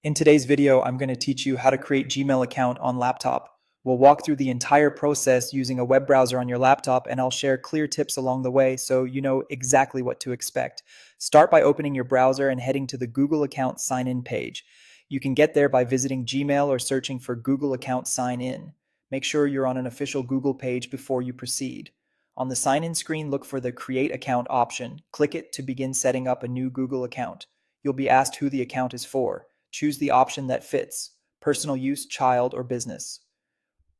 In today's video, I'm going to teach you how to create Gmail account on laptop. We'll walk through the entire process using a web browser on your laptop, and I'll share clear tips along the way so you know exactly what to expect. Start by opening your browser and heading to the Google account sign in page. You can get there by visiting Gmail or searching for Google account sign in. Make sure you're on an official Google page before you proceed. On the sign in screen, look for the Create Account option. Click it to begin setting up a new Google account. You'll be asked who the account is for. Choose the option that fits: personal use, child, or business.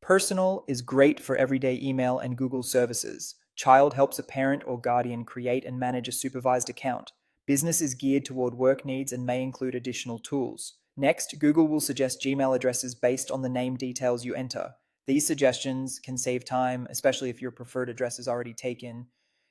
Personal is great for everyday email and Google services. Child helps a parent or guardian create and manage a supervised account. Business is geared toward work needs and may include additional tools. Next, Google will suggest Gmail addresses based on the name details you enter. These suggestions can save time, especially if your preferred address is already taken.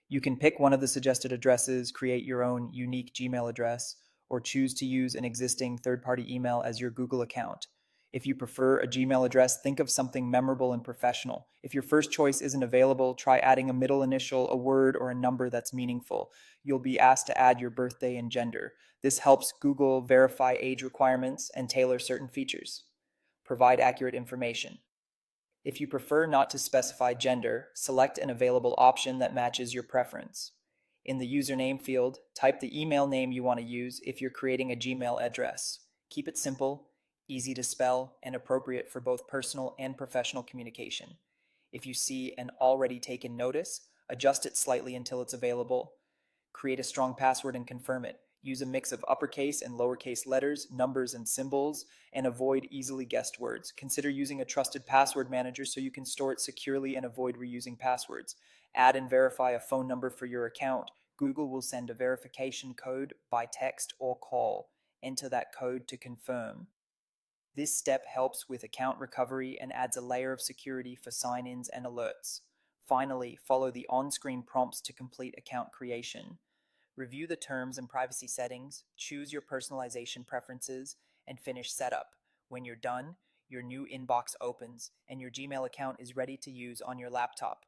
You can pick one of the suggested addresses, create your own unique Gmail address, or choose to use an existing third party email as your Google account. If you prefer a Gmail address, think of something memorable and professional. If your first choice isn't available, try adding a middle initial, a word, or a number that's meaningful. You'll be asked to add your birthday and gender. This helps Google verify age requirements and tailor certain features. Provide accurate information. If you prefer not to specify gender, select an available option that matches your preference. In the username field, type the email name you want to use if you're creating a Gmail address. Keep it simple, easy to spell, and appropriate for both personal and professional communication. If you see an already taken notice, adjust it slightly until it's available. Create a strong password and confirm it. Use a mix of uppercase and lowercase letters, numbers, and symbols, and avoid easily guessed words. Consider using a trusted password manager so you can store it securely and avoid reusing passwords. Add and verify a phone number for your account. Google will send a verification code by text or call. Enter that code to confirm. This step helps with account recovery and adds a layer of security for sign-ins and alerts. Finally, follow the on-screen prompts to complete account creation. Review the terms and privacy settings, choose your personalization preferences, and finish setup. When you're done, your new inbox opens and your Gmail account is ready to use on your laptop.